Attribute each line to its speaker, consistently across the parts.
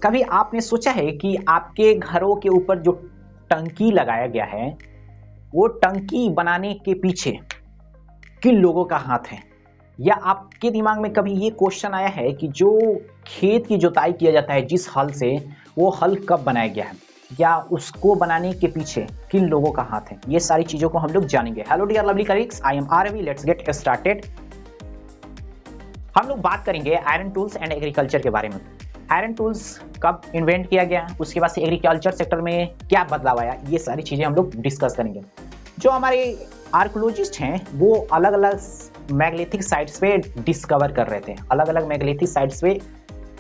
Speaker 1: कभी आपने सोचा है कि आपके घरों के ऊपर जो टंकी लगाया गया है, वो टंकी बनाने के पीछे किन लोगों का हाथ है? या आपके दिमाग में कभी ये क्वेश्चन आया है कि जो खेत की जुताई किया जाता है जिस हल से, वो हल कब बनाया गया है, या उसको बनाने के पीछे किन लोगों का हाथ है? ये सारी चीजों को हम लोग जानेंगे। Hello dear lovely colleagues, I am Aarvi, let's get started. हम लोग बात करेंगे आयरन टूल्स एंड एग्रीकल्चर के बारे में। आयरन टूल्स कब इन्वेंट किया गया, उसके बाद से एग्रीकल्चर सेक्टर में क्या बदलाव आया, ये सारी चीजें हम लोग डिस्कस करेंगे। जो हमारे आर्कोलॉजिस्ट हैं वो अलग अलग मैग्नेटिक साइट्स पे डिस्कवर कर रहे थे, अलग अलग मैग्नेटिक साइट्स पे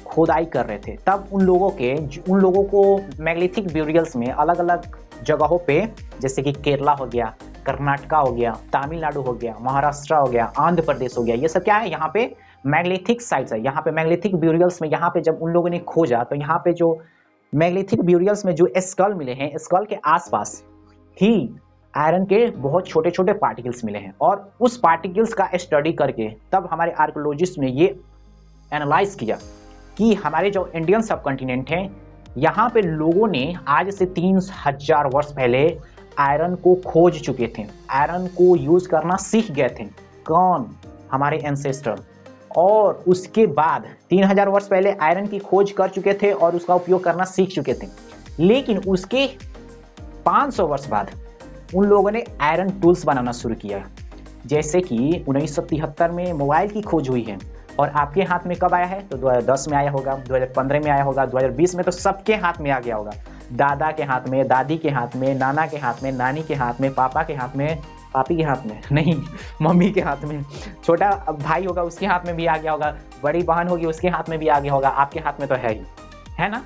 Speaker 1: खोदाई कर रहे थे। तब उन लोगों को मैग्नेटिक ब्यूरियल्स में अलग अलग जगहों पे, जैसे कि केरला हो गया, कर्नाटका हो गया, तमिलनाडु हो गया, महाराष्ट्र हो गया, आंध्र प्रदेश हो गया, ये सब क्या है, यहाँ पे मैग्नेटिक साइट्स है। यहाँ पे मैग्नेटिक ब्यूरियल्स में यहाँ पे जब उन लोगों ने खोजा तो यहाँ पे जो मैग्नेटिक ब्यूरियल्स में जो स्कल मिले हैं, स्कल के आसपास ही आयरन के बहुत छोटे छोटे पार्टिकल्स मिले हैं। और उस पार्टिकल्स का स्टडी करके तब हमारे आर्कोलॉजिस्ट ने ये एनालाइज किया कि हमारे जो इंडियन सब कॉन्टिनेंट हैं, यहाँ पे लोगों ने आज से 3000 वर्ष पहले आयरन को खोज चुके थे, आयरन को यूज करना सीख गए थे। कौन? हमारे एंसेस्टर। और उसके बाद 3000 वर्ष पहले आयरन की खोज कर चुके थे और उसका उपयोग करना सीख चुके थे। लेकिन उसके 500 वर्ष बाद उन लोगों ने आयरन टूल्स बनाना शुरू किया। जैसे कि 1973 में मोबाइल की खोज हुई है, और आपके हाथ में कब आया है? तो 2010 में आया होगा, 2015 में आया होगा, 2020 में तो सबके हाथ में आ गया होगा। दादा के हाथ में, दादी के हाथ में, नाना के हाथ में, नानी के हाथ में, पापा के हाथ में, पापी के हाथ में नहीं, मम्मी के हाथ में, छोटा भाई होगा उसके हाथ में भी आ गया होगा, बड़ी बहन होगी उसके हाथ में भी आ गया होगा, आपके हाथ में तो है ही, है ना।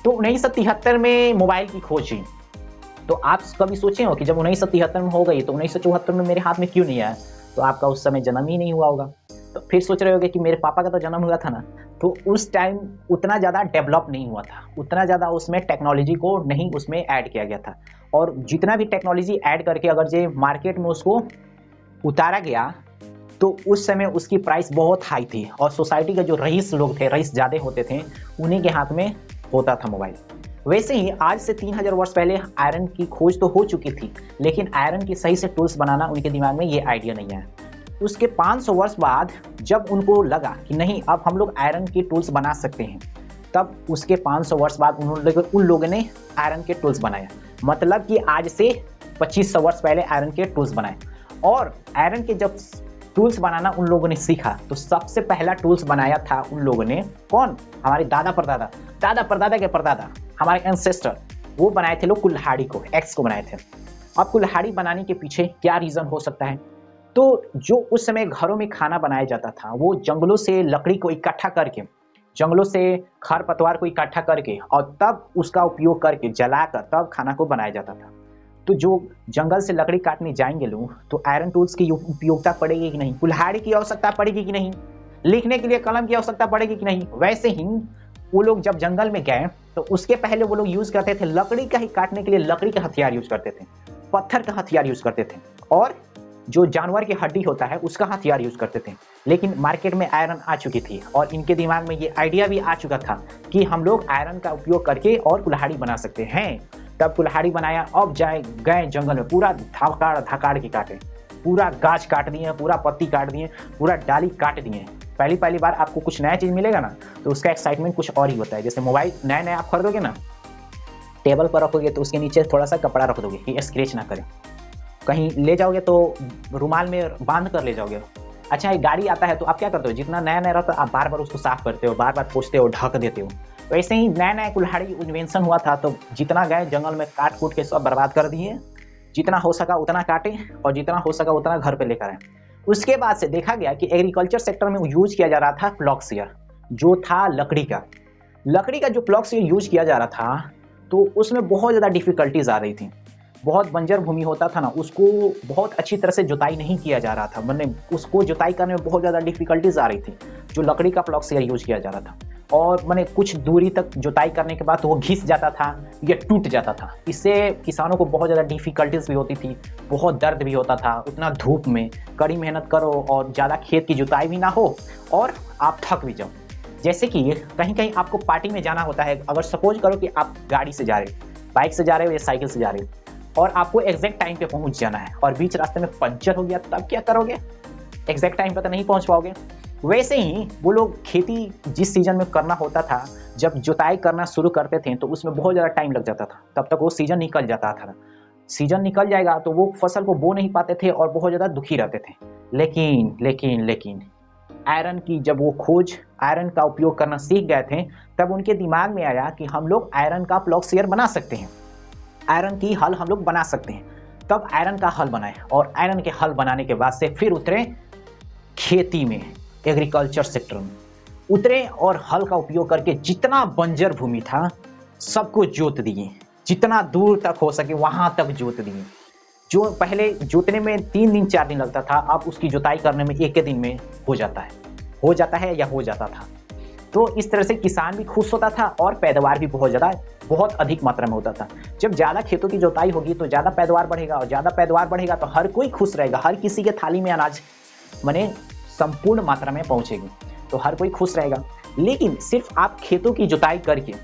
Speaker 1: तो 1973 में मोबाइल की खोज हुई। तो आप कभी सोचे हो कि जब 1973 में हो गई तो 1974 में मेरे हाथ में क्यों नहीं आया? तो आपका उस समय जन्म ही नहीं हुआ होगा। तो फिर सोच रहे होगे कि मेरे पापा का तो जन्म हुआ था ना। तो उस टाइम उतना ज़्यादा डेवलप नहीं हुआ था, उतना ज़्यादा उसमें टेक्नोलॉजी को नहीं उसमें ऐड किया गया था। और जितना भी टेक्नोलॉजी ऐड करके अगर जो मार्केट में उसको उतारा गया तो उस समय उसकी प्राइस बहुत हाई थी, और सोसाइटी के जो रईस लोग थे, रईस ज़्यादा होते थे, उन्हीं के हाथ में होता था मोबाइल। वैसे ही आज से 3000 वर्ष पहले आयरन की खोज तो हो चुकी थी, लेकिन आयरन की सही से टूल्स बनाना उनके दिमाग में ये आइडिया नहीं आया। उसके 500 वर्ष बाद जब उनको लगा कि नहीं, अब हम लोग आयरन की टूल्स बना सकते हैं, तब उसके 500 वर्ष बाद उन लोगों ने आयरन के टूल्स बनाए। मतलब कि आज से 2500 वर्ष पहले आयरन के टूल्स बनाए। और आयरन के जब टूल्स बनाना उन लोगों ने सीखा तो सबसे पहला टूल्स बनाया था उन लोगों ने। कौन? हमारे दादा परदादा, दादा परदादा के परदादा, हमारे एंसेस्टर, वो बनाए थे लोग कुल्हाड़ी को, एक्स को बनाए थे। अब कुल्हाड़ी बनाने के पीछे क्या रीजन हो सकता है? तो जो उस समय घरों में खाना बनाया जाता था, वो जंगलों से लकड़ी को इकट्ठा करके, जंगलों से खरपतवार को इकट्ठा करके और तब उसका उपयोग करके जलाकर तब खाना को बनाया जाता था। तो जो जंगल से लकड़ी काटने जाएंगे लोग, तो आयरन टूल्स की उपयोगिता पड़ेगी कि नहीं? कुल्हाड़ी की आवश्यकता पड़ेगी कि नहीं? लिखने के लिए कलम की आवश्यकता पड़ेगी कि नहीं? वैसे ही वो लोग जब जंगल में गए तो उसके पहले वो लोग यूज करते थे लकड़ी का ही, काटने के लिए लकड़ी का हथियार यूज करते थे, पत्थर का हथियार यूज करते थे, और जो जानवर की हड्डी होता है उसका हथियार यूज करते थे। लेकिन मार्केट में आयरन आ चुकी थी और इनके दिमाग में ये आइडिया भी आ चुका था कि हम लोग आयरन का उपयोग करके और कुल्हाड़ी बना सकते हैं। तब कुल्हाड़ी बनाया। अब गए जंगल में, पूरा धकाड़ के काटे, पूरा गाछ काट दिए, पूरा पत्ती काट दिए, पूरा डाली काट दिए। पहली बार आपको कुछ नया चीज मिलेगा ना, तो उसका एक्साइटमेंट कुछ और ही होता है। जैसे मोबाइल नया आप खरीदोगे ना, टेबल पर रखोगे तो उसके नीचे थोड़ा सा कपड़ा रख दोगे कि स्क्रैच ना करे। कहीं ले जाओगे तो रुमाल में बांध कर ले जाओगे। अच्छा, ये गाड़ी आता है तो आप क्या करते हो? जितना नया रहता है आप बार बार उसको साफ करते हो, बार बार पोंछते हो, ढक देते हो। वैसे ही नया कुल्हाड़ी इन्वेंशन हुआ था, तो जितना गए जंगल में काट कूट के सब बर्बाद कर दिए। जितना हो सका उतना काटे और जितना हो सका उतना घर पे लेकर आए। उसके बाद से देखा गया कि एग्रीकल्चर सेक्टर में यूज किया जा रहा था प्लॉक्सियर, जो था लकड़ी का जो प्लॉक्सियर यूज किया जा रहा था, तो उसमें बहुत ज़्यादा डिफिकल्टीज आ रही थी। बहुत बंजर भूमि होता था ना, उसको बहुत अच्छी तरह से जुताई नहीं किया जा रहा था, मतलब उसको जुताई करने में बहुत ज़्यादा डिफिकल्टीज आ रही थी। जो लकड़ी का प्लॉक्सियर यूज किया जा रहा था, और मैंने कुछ दूरी तक जुताई करने के बाद तो वो घिस जाता था या टूट जाता था। इससे किसानों को बहुत ज़्यादा डिफिकल्टीज भी होती थी, बहुत दर्द भी होता था। उतना धूप में कड़ी मेहनत करो और ज़्यादा खेत की जुताई भी ना हो और आप थक भी जाओ। जैसे कि कहीं कहीं आपको पार्टी में जाना होता है, अगर सपोज करो कि आप गाड़ी से जा रहे हो, बाइक से जा रहे हो या साइकिल से जा रहे हो, और आपको एग्जैक्ट टाइम पे पहुंच जाना है और बीच रास्ते में पंचर हो गया, तब क्या करोगे? एग्जैक्ट टाइम पे तो नहीं पहुंच पाओगे। वैसे ही वो लोग खेती जिस सीजन में करना होता था, जब जुताई करना शुरू करते थे तो उसमें बहुत ज़्यादा टाइम लग जाता था, तब तक वो सीजन निकल जाता था। सीजन निकल जाएगा तो वो फसल को बो नहीं पाते थे और बहुत ज़्यादा दुखी रहते थे। लेकिन आयरन की जब वो खोज आयरन का उपयोग करना सीख गए थे, तब उनके दिमाग में आया कि हम लोग आयरन का प्लॉगशेयर बना सकते हैं, आयरन की हल हम लोग बना सकते हैं। तब आयरन का हल बनाए और आयरन के हल बनाने के बाद से फिर उतरे खेती में, एग्रीकल्चर सेक्टर में उतरे और हल का उपयोग करके जितना बंजर भूमि था सबको जोत दिए, जितना दूर तक हो सके वहां तक जोत दिए। जो पहले जोतने में 3 दिन 4 दिन लगता था, अब उसकी जुताई करने में 1 दिन में हो जाता है या हो जाता था। तो इस तरह से किसान भी खुश होता था और पैदावार भी बहुत अधिक मात्रा में होता था। जब ज़्यादा खेतों की जुताई होगी तो ज़्यादा पैदावार बढ़ेगा, और ज़्यादा पैदावार बढ़ेगा तो हर कोई खुश रहेगा, हर किसी के थाली में अनाज माने संपूर्ण मात्रा में पहुंचेगी, तो हर कोई खुश रहेगा। लेकिन सिर्फ आप खेतों की जुताई करके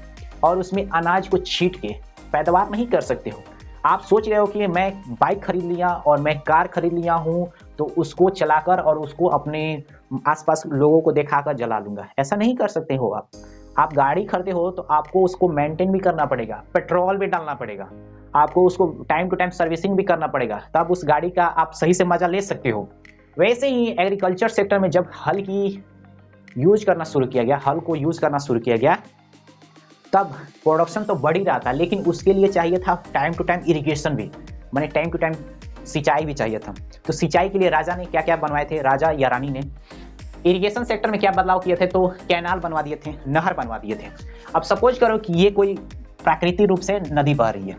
Speaker 1: और उसमें अनाज को छींट के पैदावार नहीं कर सकते हो। आप सोच रहे हो कि मैं बाइक खरीद लिया और मैं कार खरीद लिया हूँ तो उसको चलाकर और उसको अपने आसपास लोगों को दिखाकर जला लूंगा, ऐसा नहीं कर सकते हो आप गाड़ी खरीदते हो तो आपको उसको मेंटेन भी करना पड़ेगा, पेट्रोल भी डालना पड़ेगा, आपको उसको टाइम टू टाइम सर्विसिंग भी करना पड़ेगा, तब उस गाड़ी का आप सही से मजा ले सकते हो। वैसे ही एग्रीकल्चर सेक्टर में जब हल को यूज करना शुरू किया गया तब प्रोडक्शन तो बढ़ ही रहा था, लेकिन उसके लिए चाहिए था टाइम टू टाइम इरिगेशन भी, माने टाइम टू टाइम सिंचाई भी चाहिए था। तो सिंचाई के लिए राजा ने क्या क्या बनवाए थे, राजा या रानी ने इरिगेशन सेक्टर में क्या बदलाव किए थे, तो कैनाल बनवा दिए थे, नहर बनवा दिए थे। अब सपोज करो कि ये कोई प्राकृतिक रूप से नदी बह रही है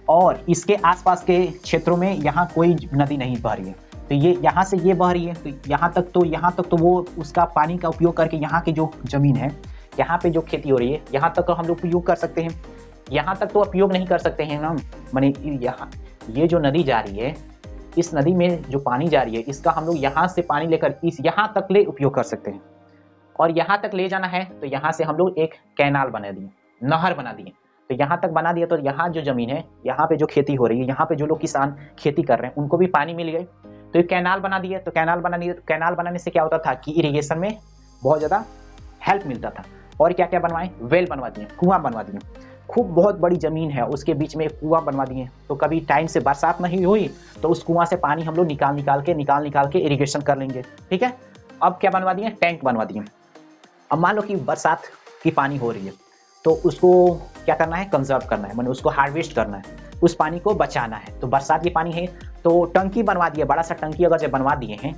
Speaker 1: और इसके आसपास के क्षेत्रों में यहाँ कोई नदी नहीं बह रही है, तो ये यहाँ से ये बह रही है, तो यहाँ तक तो वो उसका पानी का उपयोग करके यहाँ की जो जमीन है, यहाँ पे जो खेती हो रही है, यहाँ तक हम लोग उपयोग कर सकते हैं। यहाँ तक तो उपयोग नहीं कर सकते हैं ना, माने यहाँ ये जो नदी जा रही है, इस नदी में जो पानी जा रही है, इसका हम लोग यहाँ से पानी लेकर इस यहाँ तक ले उपयोग कर सकते हैं। और यहाँ तक ले जाना है तो यहाँ से हम लोग एक कैनाल बना दिए, नहर बना दिए। तो यहाँ तक बना दिया तो यहाँ जो जमीन है, यहाँ पे जो खेती हो रही है, यहाँ पे जो लोग किसान खेती कर रहे हैं उनको भी पानी मिल गए, तो एक कैनाल बना दिए। तो कैनाल बनाने से क्या होता था कि इरिगेशन में बहुत ज़्यादा हेल्प मिलता था। और क्या क्या बनवाए, वेल बनवा दिए, कुआं बनवा दिए। खूब बहुत बड़ी जमीन है, उसके बीच में एक कुआं बनवा दिए, तो कभी टाइम से बरसात नहीं हुई तो उस कुआं से पानी हम लोग निकाल के इरिगेशन कर लेंगे। ठीक है। अब क्या बनवा दिए, टैंक बनवा दिए। अब मान लो कि बरसात की पानी हो रही है तो उसको क्या करना है, कंजर्व करना है, माने उसको हार्वेस्ट करना है, उस पानी को बचाना है। तो बरसात की पानी है तो टंकी बनवा दिए, बड़ा सा टंकी अगर जब बनवा दिए हैं,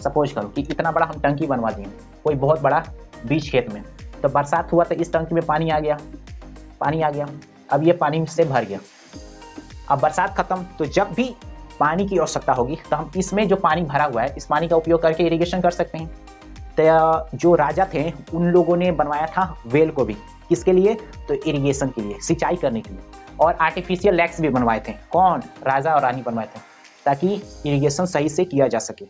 Speaker 1: सपोज करो कि इतना बड़ा हम टंकी बनवा दिए कोई बहुत बड़ा बीच खेत में, तो बरसात हुआ तो इस टंकी में पानी आ गया। अब ये पानी से भर गया। अब बरसात खत्म तो जब भी पानी की आवश्यकता होगी तो हम इसमें जो पानी भरा हुआ है, इस पानी का उपयोग करके इरिगेशन कर सकते हैं। तो जो राजा थे उन लोगों ने बनवाया था वेल को भी, किसके लिए, तो इरिगेशन के लिए, सिंचाई करने के लिए। और आर्टिफिशियल लेक्स भी बनवाए थे, कौन, राजा और रानी बनवाए थे, ताकि इरिगेशन सही से किया जा सके।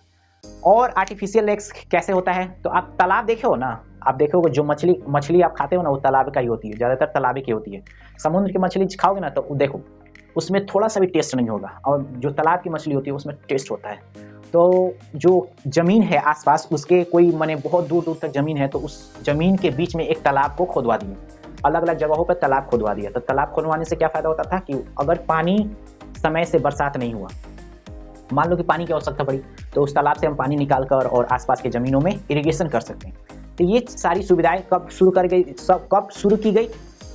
Speaker 1: और आर्टिफिशियल लेक्स कैसे होता है, तो आप तालाब देखे हो ना, आप देखोगे जो मछली आप खाते हो ना, वो तालाब का ही होती है, ज़्यादातर तालाब की होती है। समुद्र की मछली खाओगे ना तो देखो उसमें थोड़ा सा भी टेस्ट नहीं होगा, और जो तालाब की मछली होती है उसमें टेस्ट होता है। तो जो ज़मीन है आसपास उसके कोई माने बहुत दूर दूर तक ज़मीन है, तो उस ज़मीन के बीच में एक तालाब को खोदवा दिए, अलग अलग जगहों पर तालाब खोदवा दिया। तो तालाब खोदवाने से क्या फ़ायदा होता था कि अगर पानी समय से बरसात नहीं हुआ, मान लो कि पानी की आवश्यकता पड़ी, तो उस तालाब से हम पानी निकाल कर और आसपास के ज़मीनों में इरिगेशन कर सकते हैं। तो ये सारी सुविधाएं कब शुरू की गई,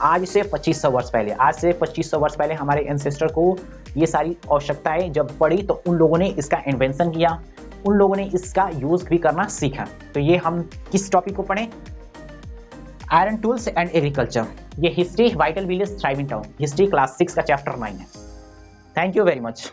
Speaker 1: आज से 2500 वर्ष पहले। आज से 2500 वर्ष पहले हमारे एंसेस्टर को ये सारी आवश्यकताएं जब पड़ी तो उन लोगों ने इसका इन्वेंशन किया, उन लोगों ने इसका यूज़ भी करना सीखा। तो ये हम किस टॉपिक को पढ़ें, आयरन टूल्स एंड एग्रीकल्चर, ये history vital village thriving town, history class 6 का चैप्टर 9 है। Thank you very much.